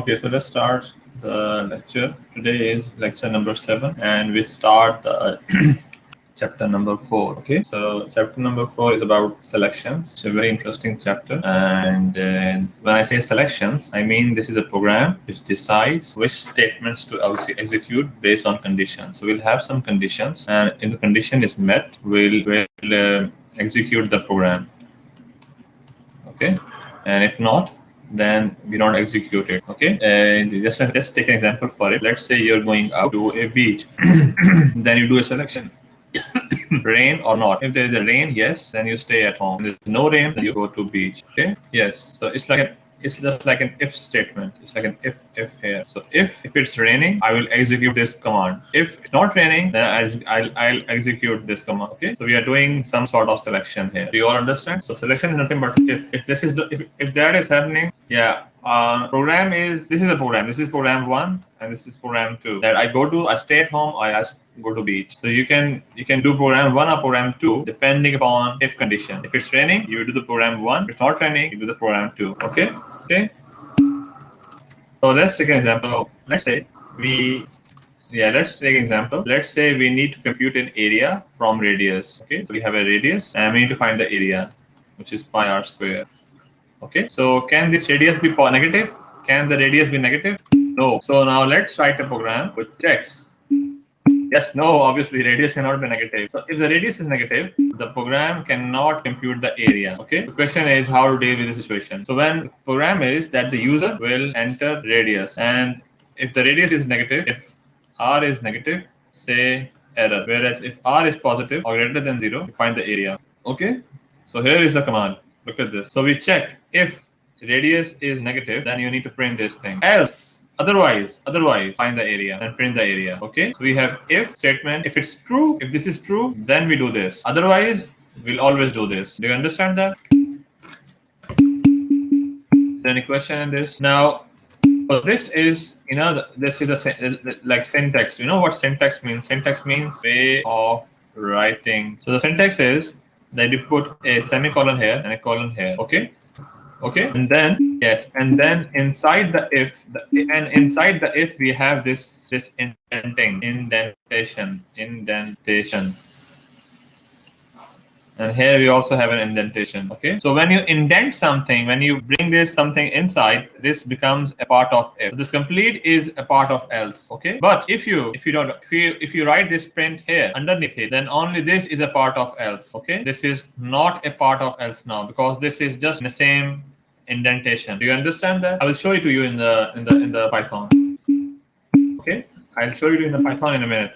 Okay, so let's start the lecture. Today is lecture number 7, and we start the chapter number 4. Okay, so chapter number 4 is about selections. It's a very interesting chapter, and when I say selections, I mean this is a program which decides which statements to execute based on conditions. So we'll have some conditions, and if the condition is met, we'll execute the program. Okay, and if not, then we don't execute it. Okay, and let's take an example for it. Let's say you're going out to a beach. Then you do a selection. Rain or not. If there is a rain, yes, then you stay at home. If there's no rain, then you go to beach. Okay, yes. So it's just like an if statement. It's like an if here. So if it's raining, I will execute this command. If it's not raining, then I'll execute this command. Okay, so we are doing some sort of selection here. Do you all understand? So selection is nothing but if this is if that is happening, yeah. This is a program. This is program 1 and this is program 2. That I stay at home, I go to beach. So you can do program 1 or program 2 depending upon if condition. If it's raining, you do the program 1. If it's not raining, you do the program 2. Okay. So let's take an example. Let's take an example. Let's say we need to compute an area from radius. Okay, so we have a radius and we need to find the area, which is pi r square. Okay, so can this radius be negative? Can the radius be negative? No. So now let's write a program which checks. Yes, no, obviously radius cannot be negative. So if the radius is negative, the program cannot compute the area. Okay, the question is how to deal with the situation. So when the program is that the user will enter radius, and if the radius is negative, if r is negative, say error. Whereas if r is positive or greater than 0, find the area. Okay, so here is the command. Look at this. So we check if radius is negative, then you need to print this thing. Otherwise, find the area and print the area. Okay. So we have if statement. If it's true, if this is true, then we do this. Otherwise, we'll always do this. Do you understand that? Is there any question in this? Now, this is this is like syntax. You know what syntax means? Syntax means way of writing. So the syntax is that you put a semicolon here and a colon here. Okay, and then inside the if we have this indentation, and here we also have an indentation. Okay, so when you indent something, when you bring this something inside, this becomes a part of if. This complete is a part of else. Okay, but if you write this print here underneath it, then only this is a part of else. Okay, this is not a part of else now because this is just in the same indentation. Do you understand that? I will show it to you in the Python. Okay, I'll show you in the Python in a minute.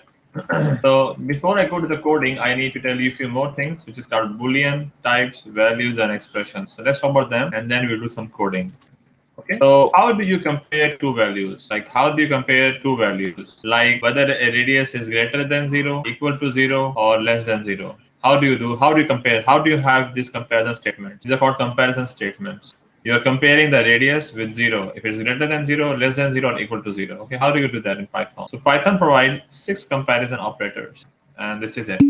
So before I go to the coding, I need to tell you a few more things, which is called Boolean, types, values, and expressions. So let's talk about them, and then we'll do some coding. Okay. So how do you compare two values? Like how do you compare two values? Like whether a radius is greater than 0, equal to 0, or less than 0. How do you compare? How do you have this comparison statement? These are called comparison statements. You are comparing the radius with 0. If it's greater than 0, less than 0, or equal to 0. Okay, how do you do that in Python? So Python provides 6 comparison operators, and this is it.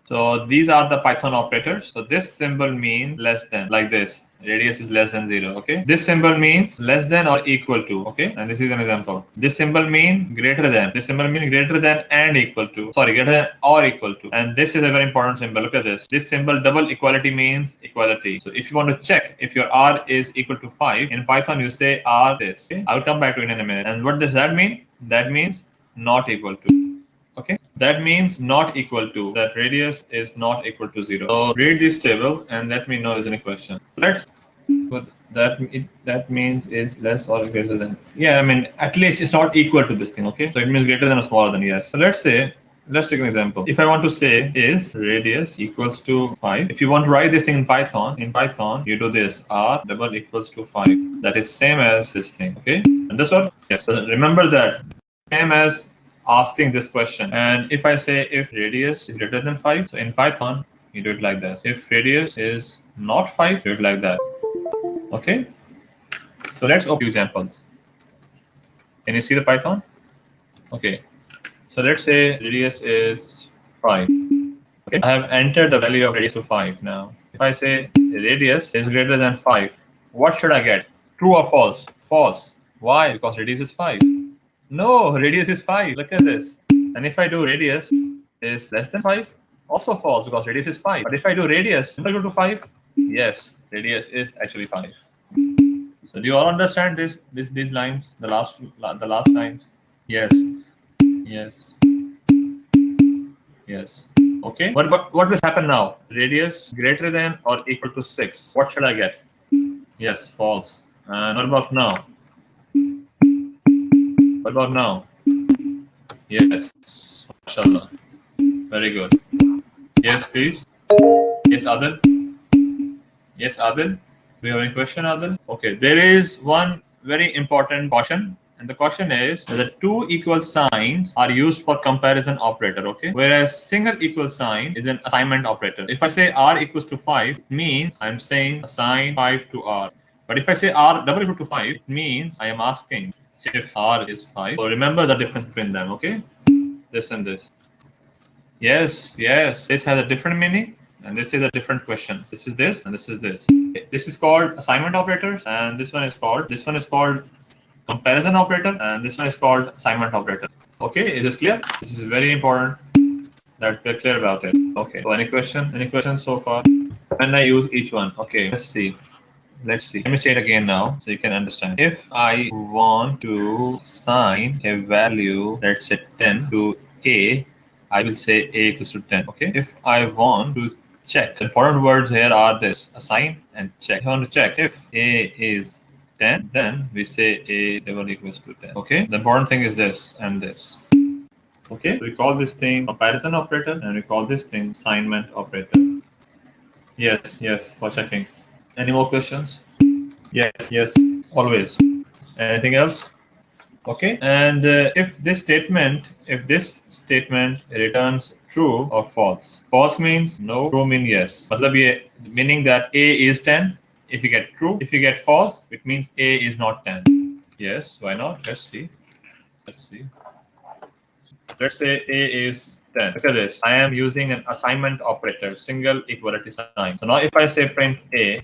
So these are the Python operators. So this symbol means less than, like this. Radius is less than 0. Okay. This symbol means less than or equal to. Okay. And this is an example. This symbol means greater than. This symbol means greater than and equal to. Sorry, greater than or equal to. And this is a very important symbol. Look at this. This symbol double equality means equality. So if you want to check if your r is equal to 5, in Python you say r this. Okay? I'll come back to it in a minute. And what does that mean? That means not equal to. Okay, that means not equal to. That radius is not equal to 0. So read this table and let me know if there's any question. Let's put that means is less or greater than. Yeah, I mean at least it's not equal to this thing. Okay, so it means greater than or smaller than. Yes. So let's take an example. If I want to say is radius equals to 5. If you want to write this thing in Python, you do this r double equals to 5. That is same as this thing. Okay, understood? Yes. So remember that same as asking this question. And if I say if radius is greater than 5, so in Python you do it like this. If radius is not 5, do it like that. Okay, so let's open examples. Can you see the Python? Okay, so let's say radius is 5. Okay, I have entered the value of radius to 5. Now if I say radius is greater than 5, what should I get? True or false? False. Why? Because radius is 5. No, radius is 5. Look at this. And if I do radius is less than 5, also false because radius is 5. But if I do radius equal to 5, yes, radius is actually 5. So do you all understand these lines, the last lines? Yes. Yes. Yes. Okay. What will happen now? Radius greater than or equal to 6. What should I get? Yes, false. And what about now? What about now? Yes. MashaAllah. Very good. Yes, please. Yes, Adil. Yes, Adil. Do you have any question, Adil? Okay. There is one very important caution. And the question is that the two equal signs are used for comparison operator, okay? Whereas single equal sign is an assignment operator. If I say r equals to 5, it means I'm saying assign 5 to r. But if I say r double equal to 5, it means I am asking if r is 5. So remember the difference between them, okay? This and this. Yes, yes. This has a different meaning. And this is a different question. This is this, and this is this. This is called assignment operators, and this one is called comparison operator, and this one is called assignment operator. Okay, is this clear? This is very important that we're clear about it. Okay, so any questions so far? When I use each one, okay, let's see. Let me say it again now so you can understand. If I want to assign a value, let's say 10 to a, I will say a equals to 10. Okay, if I want to check, the important words here are this: assign and check. If I want to check if a is 10, then we say a double equals to 10. Okay, the important thing is this and this. Okay, we call this thing comparison operator, and we call this thing assignment operator. Yes, yes, for checking. Any more questions? Yes, yes, always. Anything else? Okay, and if this statement returns true or false. False means no, true means yes. Meaning that a is 10. If you get true, if you get false, it means a is not 10. Yes, why not? Let's see. Let's say a is 10. Look at this. I am using an assignment operator, single equality sign. So now if I say print a,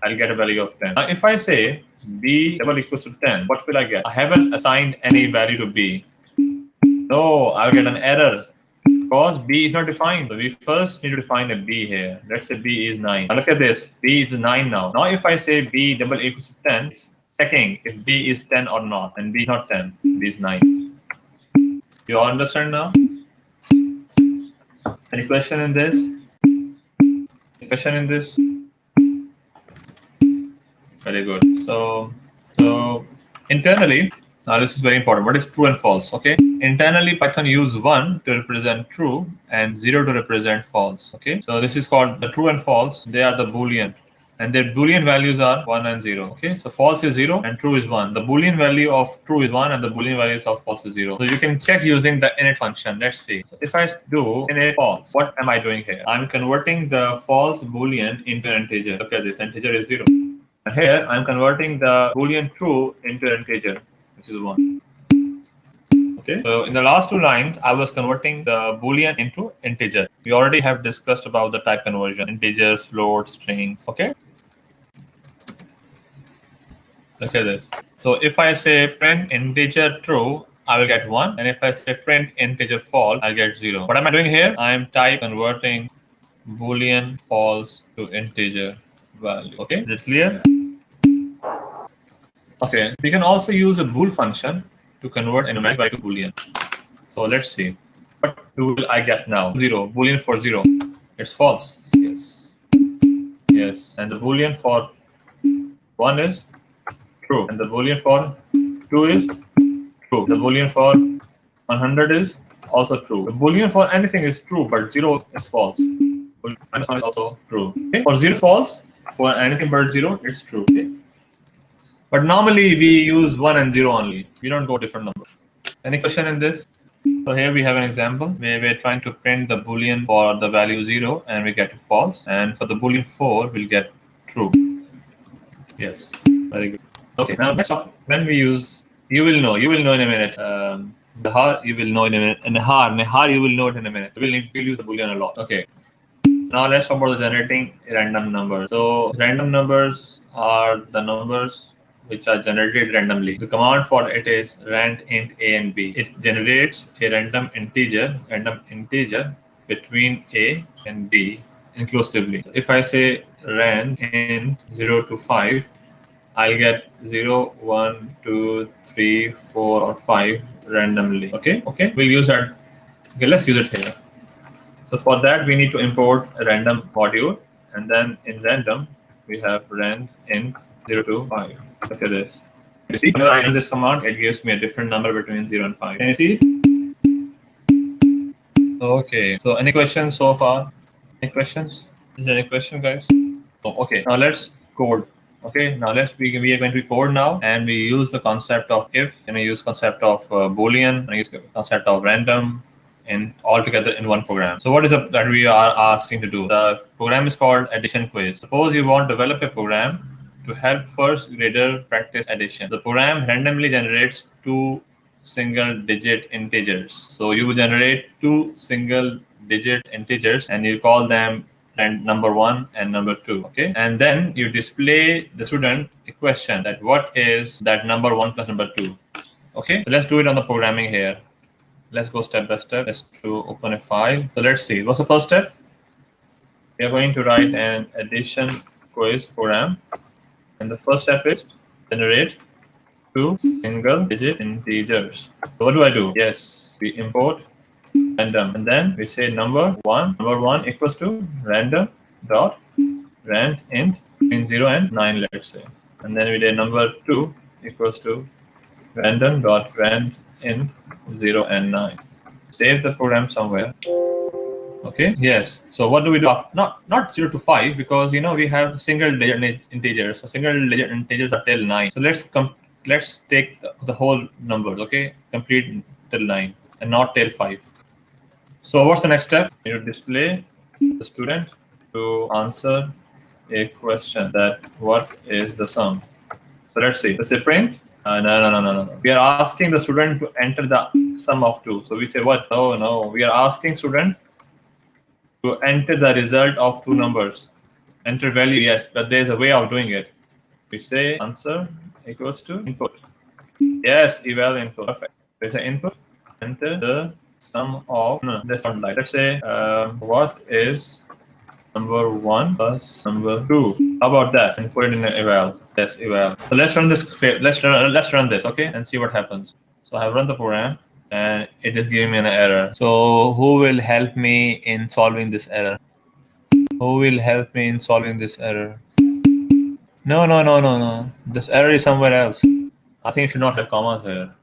I'll get a value of 10. Now if I say b double equals to 10, what will I get? I haven't assigned any value to b. No, I'll get an error because b is not defined. So we first need to define a b here. Let's say b is 9. Now look at this. B is 9 now. Now if I say b double equals to 10, it's checking if b is 10 or not. And b is not 10. B is 9. You all understand now? Any question in this? Any question in this? Very good. So internally, now this is very important. What is true and false? Okay. Internally, Python use 1 to represent true and 0 to represent false. Okay. So this is called the true and false. They are the Boolean. And their Boolean values are 1 and 0. Okay. So false is 0 and true is 1. The Boolean value of true is 1 and the Boolean values of false is 0. So you can check using the init function. Let's see. So if I do init false, what am I doing here? I'm converting the false Boolean into an integer. Look at this. Integer is 0. And here I'm converting the Boolean true into an integer, which is 1. Okay. So in the last two lines, I was converting the Boolean into integer. We already have discussed about the type conversion: integers, floats, strings. Okay. Look at this. So if I say print integer true, I will get 1. And if I say print integer false, I'll get 0. What am I doing here? I am converting Boolean false to integer value. Okay, that's clear? Okay, we can also use a bool function to convert a numeric value to Boolean. So let's see. What will I get now? 0. Boolean for 0. It's false. Yes. Yes. And the Boolean for 1 is true. And the Boolean for 2 is true. The Boolean for 100 is also true. The Boolean for anything is true, but 0 is false. Minus 1 is also true. Okay? For 0 is false. For anything but 0, it's true. Okay? But normally we use 1 and 0 only. We don't go different numbers. Any question in this? So here we have an example where we're trying to print the Boolean for the value 0 and we get false. And for the Boolean 4, we'll get true. Yes, very good. Okay, now next up, when we use, you will know in a minute. The har, you will know in a minute. And nehar, you will know it in a minute. We'll use the Boolean a lot. Okay. Now let's talk about the generating random numbers. So random numbers are the numbers which are generated randomly. The command for it is rand int a and b. It generates a random integer between a and b inclusively. So if I say rand int 0 to 5, I'll get 0, 1, 2, 3, 4, or 5 randomly. Okay, we'll use that. Okay, let's use it here. So for that, we need to import a random module, and then in random, we have rand int 0 to 5. Look at this. You see, when I run this command, it gives me a different number between 0 and 5. Can you see it? Okay, so any questions so far? Any questions? Is there any question, guys? Oh, okay, now let's code. Okay, now we are going to code now, and we use the concept of if, and we use concept of boolean, and we use concept of random, and all together in one program. So what is it that we are asking to do? The program is called addition quiz. Suppose you want to develop a program to help first grader practice addition. The program randomly generates two single-digit integers. So you will generate two single-digit integers, and you call them number 1 and number 2. Okay, and then you display the student a question that what is that number 1 plus number 2. Okay, so let's do it on the programming here. Let's go step by step. Let's open a file. So let's see. What's the first step? We are going to write an addition quiz program, and the first step is generate two single-digit integers. So what do I do? Yes, we import random, and then we say number one equals to random dot rand int between 0 and 9, let's say, and then we say number 2 equals to random dot rand int 0 and 9. Save the program somewhere. Okay, yes. So what do we do? Not 0 to 5, because we have single-digit integers. So single-digit integers are till 9. So let's take the whole numbers. Okay, complete till 9 and not till 5. So what's the next step? You display the student to answer a question that what is the sum. So let's see. Let's say print. No. We are asking the student to enter the sum of 2. So we say what? No. We are asking student to enter the result of two numbers. Enter value, yes, but there's a way of doing it. We say answer equals to input. Yes, eval input. Perfect. There's an input. Enter the sum of, no, that's not right. Let's say what is number 1 plus number 2. How about that? And put it in an eval. Yes, eval. So let's run this. Let's run this, okay, and see what happens. So I have run the program, and it is giving me an error. So who will help me in solving this error? Who will help me in solving this error? No. This error is somewhere else. I think you should not have commas here.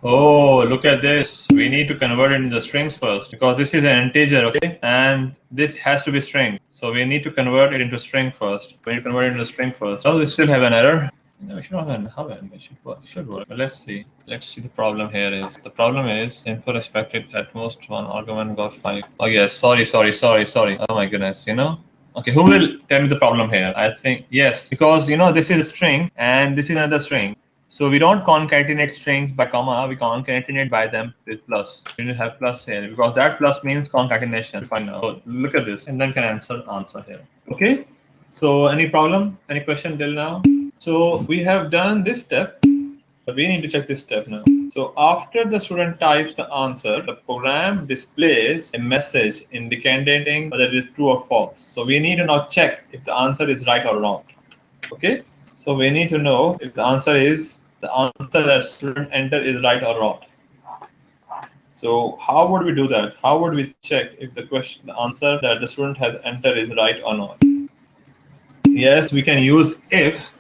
Oh, look at this. We need to convert it into strings first, because this is an integer, okay? And this has to be string. So we need to convert it into string first. We need to convert it into string first. Oh, we still have an error. No, we should not have an error. It should work. But let's see. Let's see. The problem here is input expected at most 1 argument got 5. Oh yes. Sorry. Oh my goodness. Okay, who will tell me the problem here? I think yes, because this is a string and this is another string. So we don't concatenate strings by comma, we concatenate by them with plus. We need to have plus here, because that plus means concatenation. Fine now. So look at this, and then can answer here. Okay. So any problem? Any question till now? So we have done this step, but we need to check this step now. So after the student types the answer, the program displays a message indicating whether it is true or false. So we need to now check if the answer is right or wrong. Okay. So we need to know if the answer that student entered is right or wrong. So how would we do that? How would we check if the answer that the student has entered is right or not? Yes, we can use if,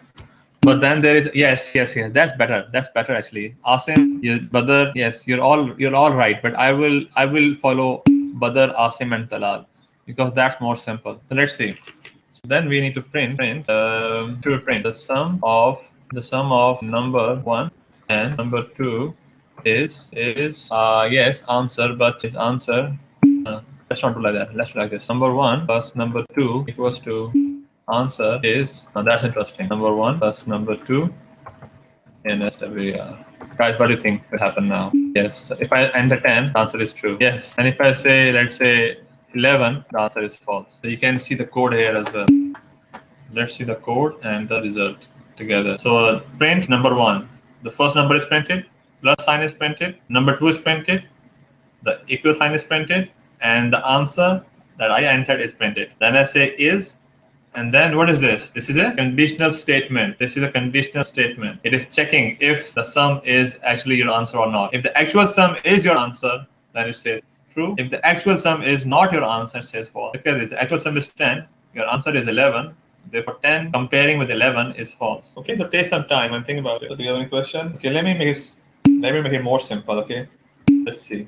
but then there is yes. That's better. That's better actually. Asim, Badr, yes, you're all right. But I will follow Badr, Asim, and Talal, because that's more simple. So let's see. So then we need to print the sum of number 1 and number 2 is yes answer, but his answer let's not do like that. Let's do like this. Number 1 plus number 2 equals to answer is that's interesting. Number 1 plus number 2 in SWR. Guys, what do you think will happen now? Yes, if I enter 10, the answer is true. Yes, and if I say, let's say 11, the answer is false. So you can see the code here as well. Let's see the code and the result together. So print number 1. The first number is printed, plus sign is printed, number 2 is printed, the equal sign is printed, and the answer that I entered is printed. Then I say is, and then what is this? This is a conditional statement. This is a conditional statement. It is checking if the sum is actually your answer or not. If the actual sum is your answer, then it says true. If the actual sum is not your answer, it says false. Look at this. The actual sum is 10. Your answer is 11. Therefore, 10 comparing with 11 is false. Okay, so take some time and think about it. So do you have any question? Okay, let me make it more simple. Okay, let's see.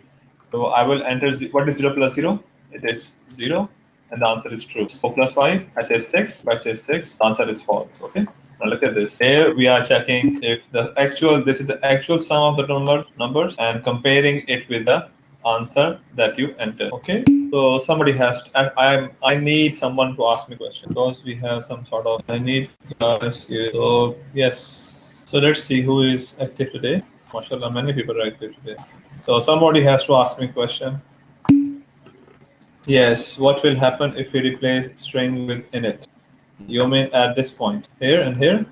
So I will enter what is 0 plus 0? It is 0, and the answer is true. 4 plus 5, I say 6. If I say 6, the answer is false. Okay. Now look at this. Here we are checking if this is the actual sum of the numbers and comparing it with the answer that you enter. Okay. So somebody has to, I need someone to ask me questions because we have some sort of I need guys here. So yes. So let's see who is active today. MashaAllah, many people are active today. So somebody has to ask me a question. Yes, what will happen if we replace string with init? You mean at this point, here and here?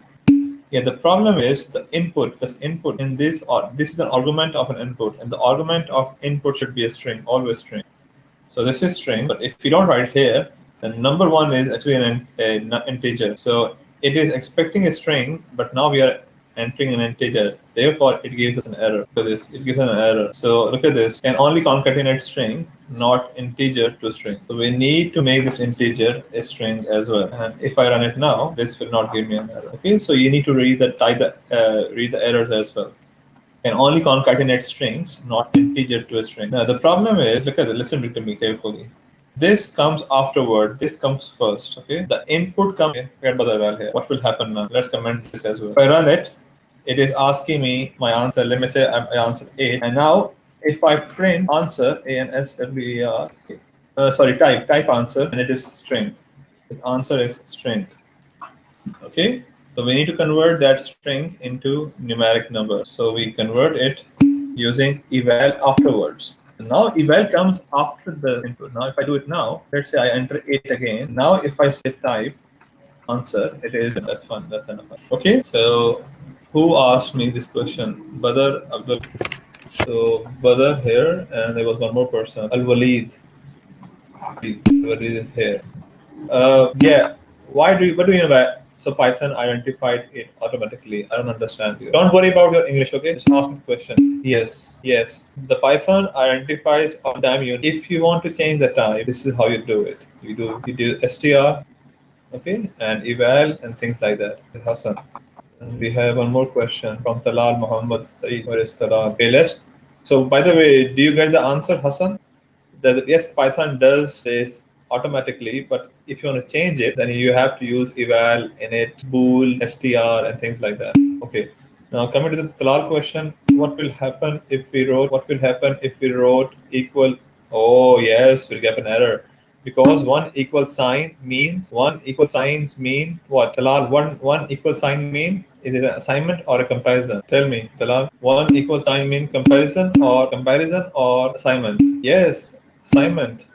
Yeah, the problem is the input. This input in this, or this is an argument of an input, and the argument of input should be a string, always string. So this is string, but if we don't write here, then number 1 is actually an integer. So it is expecting a string, but now we are entering an integer. Therefore, it gives us an error. So it gives us an error. So look at this. Can only concatenate string, not integer to string. So we need to make this integer a string as well. And if I run it now, this will not give me an error. Okay, so you need to read the errors as well. Can only concatenate strings, not integer to a string. Now the problem is, look at it, listen to me carefully. This comes afterward, this comes first, okay? The input comes, forget about the val here. What will happen now? Let's comment this as well. If I run it, it is asking me my answer. Let me say I answered A. And now if I print answer, A-N-S-W-E-R, type answer, and it is string. The answer is string, okay? So we need to convert that string into numeric number. So we convert it using eval afterwards. Now eval comes after the input. Now if I do it now, let's say I enter 8 again. Now if I say type answer, it is, that's fun, that's enough. Okay, so who asked me this question? Badr Abdul. So Badr here, and there was one more person. Al-Walid. Walid is here. Yeah, what do you know that? So Python identified it automatically. I don't understand you. Don't worry about your English, okay? Just ask me the question. Yes. The Python identifies all the time. If you want to change the type, this is how you do it. You do str, okay, and eval and things like that. Hassan. And we have one more question from Talal Muhammad Saeed. Where is Talal? Okay, so by the way, do you get the answer, Hassan? Yes, Python does this automatically, but if you want to change it, then you have to use eval, init, bool, str, and things like that. Okay. Now coming to the Talal question, what will happen if we wrote equal? Oh yes, we'll get an error because one equal signs mean what? Talal, one equal sign mean, is it an assignment or a comparison? Tell me, Talal. One equal sign mean comparison or assignment? Yes, assignment.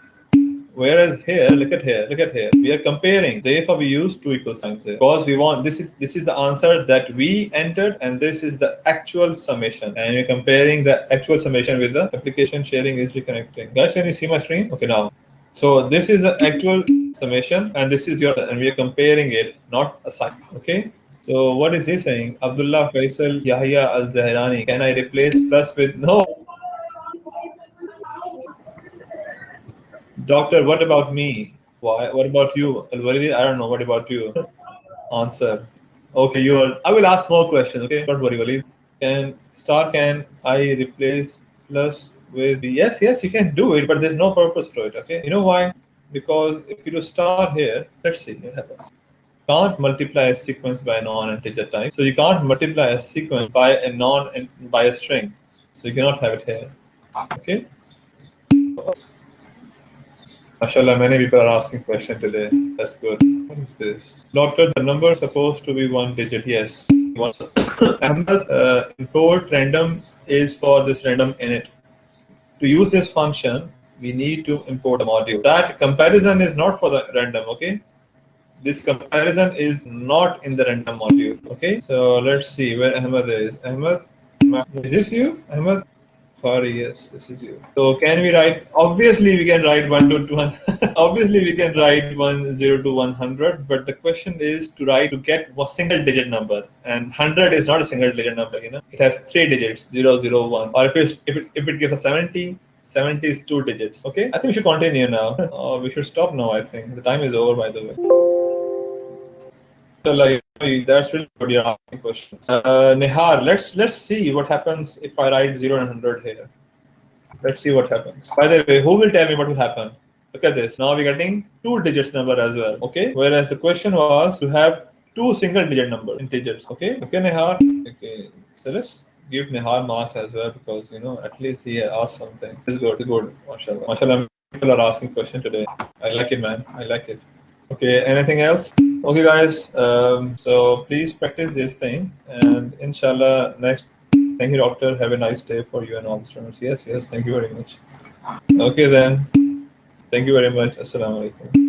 Whereas here, look at here, we are comparing. Therefore, we use two equal signs here because we want this is the answer that we entered, and this is the actual summation. And you're comparing the actual summation with the application sharing is reconnecting. Guys, can you see my screen? Okay, now. So this is the actual summation, and this is and we are comparing it, not assign. Okay. So what is he saying? Abdullah Faisal Yahya Al Zahrani. Can I replace plus with no? Doctor, what about me? Why? What about you? Al-Walid, I don't know. What about you? Answer. Okay, I will ask more questions. Okay, don't worry, Walid. Can I replace plus with B? Yes, you can do it, but there's no purpose to it. Okay, you know why? Because if you do star here, let's see what happens. Can't multiply a sequence by a non-integer type. So you can't multiply a sequence by a string. So you cannot have it here. Okay. MashaAllah, many people are asking questions today. That's good. What is this? Doctor, the number is supposed to be 1 digit. Yes. Import random is for this random init. To use this function, we need to import a module. That comparison is not for the random, okay? This comparison is not in the random module, okay? So let's see where Ahmed is. Ahmed, is this you, Ahmed? Sorry, yes, this is you. So can we write? Obviously, we can write 1 to 200. Obviously, we can write 10 to 100. But the question is to get a single digit number, and 100 is not a single digit number. It has 3 digits, 0, 0, 1. Or if it gives a 70, 70 is 2 digits. Okay, I think we should continue now. We should stop now. I think the time is over. By the way. So like that's really good. You're asking questions. Nihar, let's see what happens if I write 0 and 100 here. Let's see what happens. By the way, who will tell me what will happen? Look at this. Now we're getting 2 digits number as well. Okay. Whereas the question was to have 2 single digit number integers. Okay. Okay, Nihar. Okay. So let's give Nihar marks as well because at least he asked something. It's good. It's good. Mashallah. Mashallah. People are asking questions today. I like it, man. I like it. Okay. Anything else? Okay, guys. So please practice this thing, and inshallah next. Thank you, doctor. Have a nice day for you and all the students. Yes, yes. Thank you very much. Okay, then. Thank you very much. Assalamu alaikum.